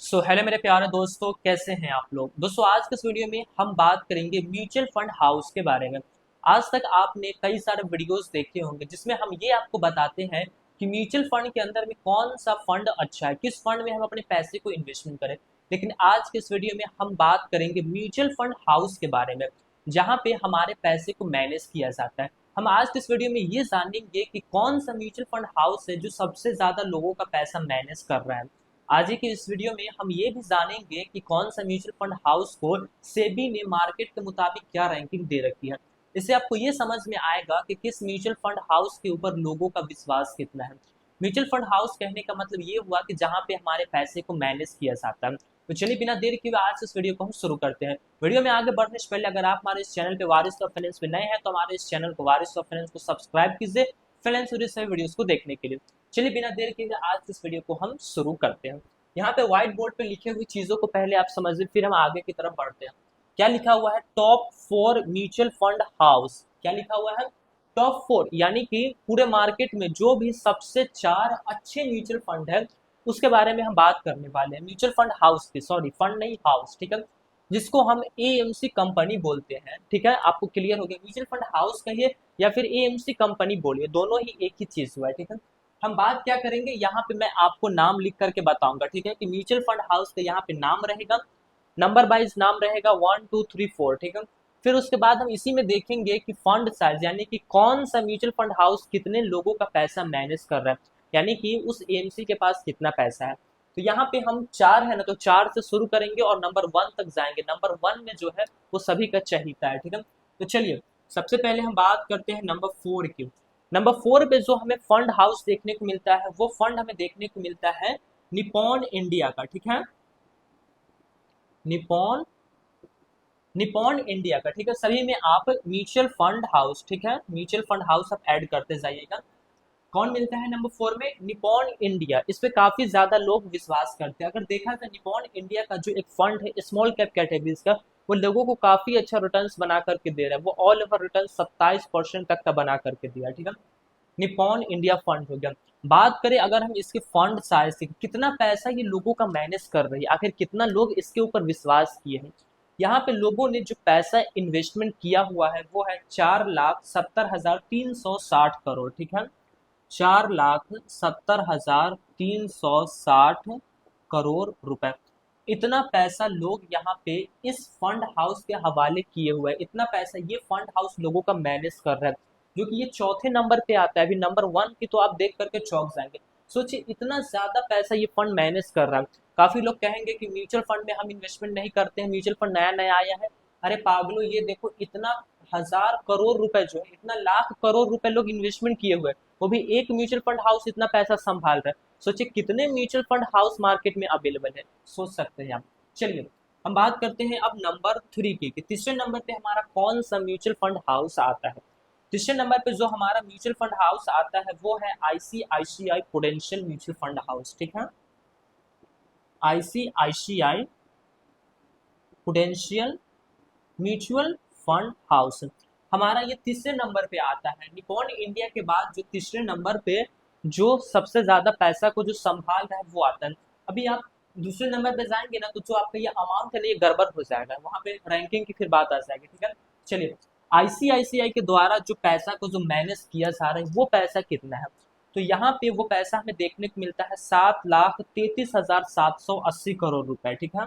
Hello मेरे प्यारे दोस्तों, कैसे हैं आप लोग। दोस्तों आज के इस वीडियो में हम बात करेंगे म्यूचुअल फंड हाउस के बारे में। आज तक आपने कई सारे वीडियोस देखे होंगे जिसमें हम ये आपको बताते हैं कि म्यूचुअल फंड के अंदर में कौन सा फंड अच्छा है, किस फंड में हम अपने पैसे को इन्वेस्टमेंट करें। लेकिन आज के इस वीडियो में हम बात करेंगे म्यूचुअल फंड हाउस के बारे में, जहाँ पे हमारे पैसे को मैनेज किया जाता है। हम आज के इस वीडियो में ये जानेंगे कि कौन सा म्यूचुअल फंड हाउस है जो सबसे ज्यादा लोगों का पैसा मैनेज कर रहा है। आज ही की इस वीडियो में हम ये भी जानेंगे कि कौन सा म्यूचुअल फंड हाउस को सेबी ने मार्केट के मुताबिक क्या रैंकिंग दे रखी है। इससे आपको ये समझ में आएगा कि किस म्यूचुअल फंड हाउस के ऊपर लोगों का विश्वास कितना है। म्यूचुअल फंड हाउस कहने का मतलब ये हुआ कि जहाँ पे हमारे पैसे को मैनेज किया जाता है। तो चलिए बिना देर किए हुए आज इस वीडियो को हम शुरू करते हैं। वीडियो में आगे बढ़ने से पहले अगर आप हमारे इस चैनल पे वारिस ऑफ फाइनेंस पे नए हैं तो हमारे इस चैनल को वारिस ऑफ फाइनेंस को सब्सक्राइब कीजिए फाइनेंस से सभी वीडियोस को देखने के लिए। चलिए बिना देर किए आज इस वीडियो को हम शुरू करते हैं। यहाँ पे व्हाइट बोर्ड पे लिखे हुई चीजों को पहले आप समझिए, फिर हम आगे की तरफ बढ़ते हैं। क्या लिखा हुआ है? Top 4 mutual fund house. क्या लिखा हुआ है? टॉप 4, यानी कि पूरे मार्केट में जो भी सबसे 4 अच्छे म्यूचुअल फंड है उसके बारे में हम बात करने वाले हैं। म्यूचुअल फंड हाउस की, सॉरी फंड नहीं हाउस, ठीक है, जिसको हम एएमसी कंपनी बोलते हैं। ठीक है, आपको क्लियर हो गया? म्यूचुअल फंड हाउस कहिए या फिर एएमसी कंपनी बोलिए, दोनों ही एक ही चीज हुआ है। ठीक है, हम बात क्या करेंगे, यहाँ पे मैं आपको नाम लिख करके बताऊंगा। ठीक है, कि म्यूचुअल फंड हाउस का यहाँ पे नाम रहेगा, नंबर वाइज नाम रहेगा 1 2 3 4। ठीक है, फिर उसके बाद हम इसी में देखेंगे कि फंड साइज, यानी कि कौन सा म्यूचुअल फंड हाउस कितने लोगों का पैसा मैनेज कर रहा है, यानी कि उस एएमसी के पास कितना पैसा है। तो यहाँ पे हम 4 है ना, तो 4 से शुरू करेंगे और नंबर 1 तक जाएंगे। नंबर 1 में जो है वो सभी का चहीता है। ठीक है, तो चलिए सबसे पहले हम बात करते हैं नंबर 4 की। नंबर 4 पे जो हमें फंड हाउस देखने को मिलता है वो फंड हमें देखने को मिलता है निपॉन इंडिया का। ठीक है, निपॉन निपॉन इंडिया का। ठीक है, सभी में आप म्यूचुअल फंड हाउस, ठीक है, म्यूचुअल फंड हाउस आप ऐड करते जाइएगा। कौन मिलता है नंबर 4 में? Nippon India. इस पे काफी ज्यादा लोग विश्वास करते हैं। अगर देखा जाए निपॉन इंडिया का जो एक फंड है स्मॉल कैप कैटेगरीज का, वो लोगों को काफी अच्छा रिटर्न्स बना करके दे रहा है। वो ऑल ओवर रिटर्न 27% तक का बना करके दिया। ठीक है, निपॉन इंडिया फंड हो गया। बात करें अगर हम इसके फंड साइज से, कितना पैसा ये लोगों का मैनेज कर रही है, आखिर कितना लोग इसके ऊपर विश्वास किए हैं। यहाँ पे लोगों ने जो पैसा इन्वेस्टमेंट किया हुआ है वो है 4,70,360 करोड़। ठीक है, 4,70,360 करोड़ रुपए। इतना पैसा लोग यहाँ पे इस फंड हाउस के हवाले किए हुए हैं। इतना पैसा ये फंड हाउस लोगों का मैनेज कर रहा है, जो कि ये चौथे नंबर पे आता है। अभी नंबर 1 की तो आप देख करके चौंक जाएंगे। सोचिए इतना ज्यादा पैसा ये फंड मैनेज कर रहा है। काफी लोग कहेंगे कि म्यूचुअल फंड में हम इन्वेस्टमेंट नहीं करते हैं, म्यूचुअल फंड नया नया आया है। अरे पागलो, ये देखो इतना 1,000 करोड़ रुपए जो है, इतना लाख करोड़ रुपए लोग इन्वेस्टमेंट किए हुए हैं, वो भी एक म्यूचुअल फंड हाउस इतना पैसा संभाल रहा है। सोचिए कितने म्यूचुअल फंड हाउस मार्केट में अवेलेबल है, सोच सकते हैं आप। चलिए हम बात करते हैं अब नंबर 3 की, कि तीसरे नंबर पे हमारा कौन सा म्यूचुअल फंड हाउस आता है। तीसरे नंबर पे जो हमारा म्यूचुअल फंड हाउस आता है वो है ICICI prudential mutual fund house. ठीक है, ICICI prudential mutual fund house हमारा ये तीसरे नंबर पे आता है। निपॉन इंडिया के बाद जो तीसरे नंबर पे जो सबसे ज्यादा पैसा को जो संभाल रहा है वो आता है। अभी आप दूसरे नंबर पे जाएंगे ना, तो जो आपका ये अमाउंट है ना, ये गड़बड़ हो जाएगा, वहां पे रैंकिंग की फिर बात आ जाएगी। ठीक है, चलिए आईसीआईसीआई के द्वारा जो पैसा को जो मैनेज किया जा रहा है वो पैसा कितना है। तो यहाँ पे वो पैसा हमें देखने को मिलता है 7,33,780 करोड़ रुपए। ठीक है,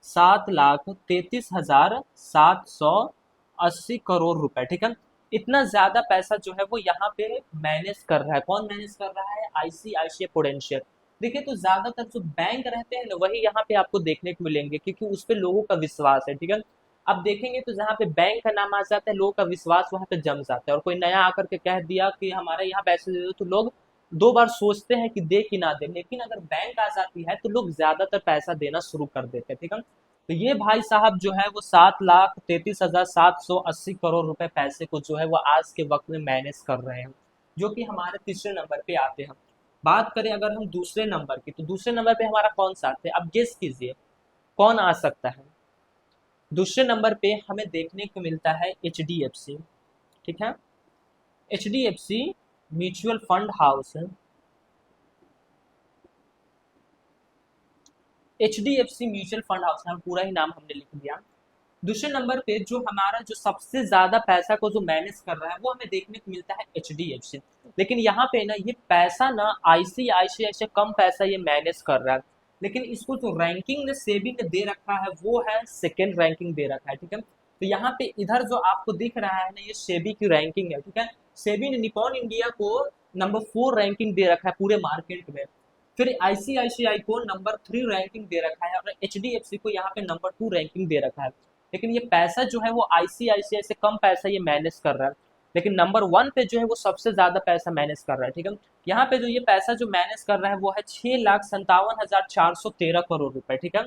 7,33,780 करोड़ रुपए। ठीक है, इतना ज्यादा पैसा जो है वो यहाँ पे मैनेज कर रहा है। कौन मैनेज कर रहा है? ICICI prudential. देखिए तो ज्यादातर जो बैंक रहते हैं ना वही यहाँ पे आपको देखने को मिलेंगे, क्योंकि उस पे लोगों का विश्वास है। ठीक है, अब देखेंगे तो जहाँ पे बैंक का नाम आ जाता है लोगों का विश्वास वहां पे जम जाता है। और कोई नया आकर के कह दिया कि हमारे यहाँ पैसे दे दो, तो लोग 2 बार सोचते हैं कि दे कि ना दे। लेकिन अगर बैंक आ जाती है तो लोग ज्यादातर पैसा देना शुरू कर देते हैं। ठीक है, तो ये भाई साहब जो है वो 7,33,780 करोड़ रुपए पैसे को जो है वो आज के वक्त में मैनेज कर रहे हैं, जो कि हमारे तीसरे नंबर पे आते हैं। बात करें अगर हम दूसरे नंबर की, तो दूसरे नंबर पे हमारा कौन सा आता है? अब गेस कीजिए कौन आ सकता है। दूसरे नंबर पे हमें देखने को मिलता है एच डी एफ सी। ठीक है, H D F C mutual fund house. HDFC mutual fund house है, पूरा ही नाम हमने लिख दिया। दूसरे नंबर पे जो हमारा जो सबसे ज्यादा पैसा को जो मैनेज कर रहा है वो हमें देखने को मिलता है HDFC। लेकिन यहाँ पे ना ये पैसा ना ICICI से कम पैसा ये मैनेज कर रहा है। लेकिन इसको जो रैंकिंग ने सेबी ने दे रखा है वो है सेकेंड रैंकिंग दे रखा है, ठीक है। तो यहाँ पे इधर जो आपको दिख रहा है ना ये सेबी की रैंकिंग है, ठीक है। सेबी ने निपॉन इंडिया को नंबर 4 रैंकिंग दे रखा है पूरे मार्केट में। फिर ICICI को नंबर 3 रैंकिंग दे रखा है और HDFC को यहाँ पे नंबर 2 रैंकिंग दे रखा है। लेकिन ये पैसा जो है वो ICICI से कम पैसा ये मैनेज कर रहा है। लेकिन नंबर 1 पे जो है वो सबसे ज्यादा पैसा मैनेज कर रहा है, ठीक है। यहाँ पे जो ये पैसा जो मैनेज कर रहा है वो है 6,57,413 करोड़ रुपए, ठीक है।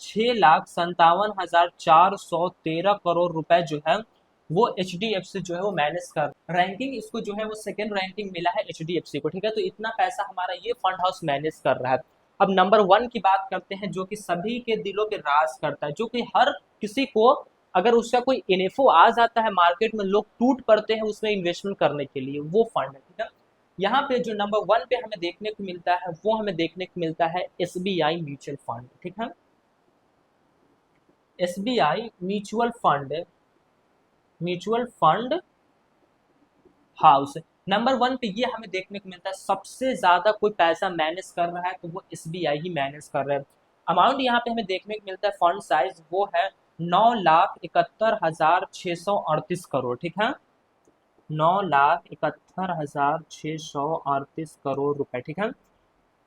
6,57,413 करोड़ रुपए जो है वो HDFC जो है वो मैनेज कर रैंकिंग, इसको जो है वो सेकेंड रैंकिंग मिला है HDFC को, ठीक है। तो इतना पैसा हमारा ये फंड हाउस मैनेज कर रहा है। अब नंबर 1 की बात करते हैं जो कि सभी के दिलों पे राज करता है, जो कि हर किसी को अगर उसका कोई इन्फो आ जाता है मार्केट में लोग टूट पड़ते हैं उसमें इन्वेस्टमेंट करने के लिए, वो फंड है, ठीक है। यहाँ पे जो नंबर 1 पे हमें देखने को मिलता है वो हमें देखने को मिलता है SBI म्यूचुअल फंड, ठीक है। SBI mutual fund house number 1 पे ये हमें देखने को मिलता है। सबसे ज्यादा कोई पैसा मैनेज कर रहा है तो वो SBI ही मैनेज कर रहा है। अमाउंट यहाँ पे हमें देखने को मिलता है, फंड साइज वो है 9,71,638 करोड़, ठीक है। 9,71,638 करोड़ रुपए, ठीक है।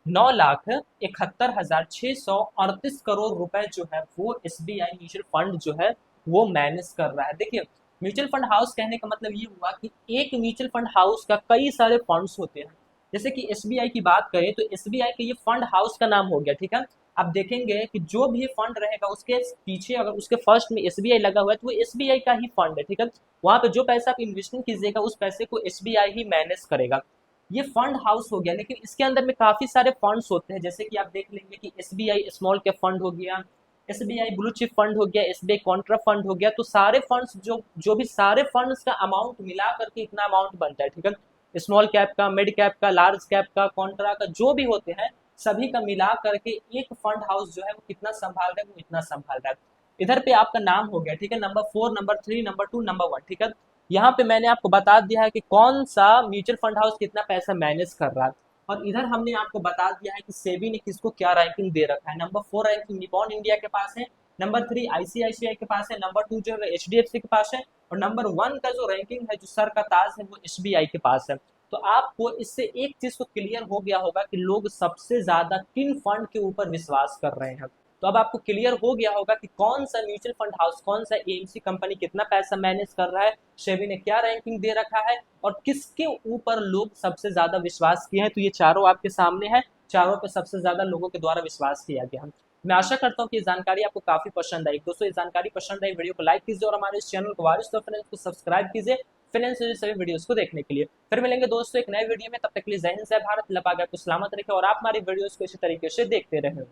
9,71,638 करोड़ रुपए जो है वो SBI म्यूचुअल फंड जो है वो मैनेज कर रहा है। देखिए म्यूचुअल फंड हाउस कहने का मतलब ये हुआ कि एक म्यूचुअल फंड हाउस का कई सारे फंड्स होते हैं। जैसे कि SBI की बात करें तो SBI का ये फंड हाउस का नाम हो गया, ठीक है। आप देखेंगे कि जो भी फंड रहेगा उसके पीछे अगर उसके फर्स्ट में SBI लगा हुआ है तो वो SBI का ही फंड है, ठीक है। वहां पे जो पैसा आप इन्वेस्टमेंट कीजिएगा उस पैसे को SBI ही मैनेज करेगा। ये फंड हाउस हो गया, लेकिन इसके अंदर में काफी सारे फंड्स होते हैं। जैसे कि आप देख लेंगे कि SBI स्मॉल कैप फंड हो गया, SBI ब्लू चिप फंड हो गया, SBI कॉन्ट्रा फंड हो गया। तो सारे फंड्स जो भी सारे फंड्स का अमाउंट मिला करके इतना अमाउंट बनता है, ठीक है। स्मॉल कैप का, मिड कैप का, लार्ज कैप का, कॉन्ट्रा का, जो भी होते हैं सभी का मिला करके एक फंड हाउस जो है वो कितना संभाल रहा है, वो इतना संभाल रहा है। इधर पे आपका नाम हो गया, ठीक है। नंबर 4, नंबर 3, नंबर 2, नंबर 1, ठीक है। यहाँ पे मैंने आपको बता दिया है कि कौन सा म्यूचुअल फंड हाउस कितना पैसा मैनेज कर रहा है। और इधर हमने आपको बता दिया है कि सेबी ने किसको क्या रैंकिंग दे रखा है। नंबर 4 रैंकिंग निपॉन इंडिया के पास है, नंबर 3 ICICI के पास है, नंबर 2 जो है HDFC के पास है, और नंबर 1 का जो रैंकिंग है जो सर का ताज है वो SBI के पास है। तो आपको इससे एक चीज तो क्लियर हो गया होगा कि लोग सबसे ज्यादा किन फंड के ऊपर विश्वास कर रहे हैं। तो अब आपको क्लियर हो गया होगा कि कौन सा म्यूचुअल फंड हाउस, कौन सा AMC कंपनी कितना पैसा मैनेज कर रहा है, सेबी ने क्या रैंकिंग दे रखा है और किसके ऊपर लोग सबसे ज्यादा विश्वास किए हैं। तो ये चारों आपके सामने है, चारों पे सबसे ज्यादा लोगों के द्वारा विश्वास किया गया। मैं आशा करता हूँ कि ये जानकारी आपको काफी पसंद आई। दोस्तों ये जानकारी पसंद आई, वीडियो को लाइक कीजिए और हमारे इस चैनल को वारिस फ्रेंड्स को सब्सक्राइब कीजिए फाइनेंस से सभी वीडियोस को देखने के लिए। फिर मिलेंगे दोस्तों एक नए वीडियो में, तब तक के लिए जय हिंद जय भारत, अल्लाह पाक आपको सलामत रखे और आप हमारी वीडियोस को इसी तरीके से देखते रहें।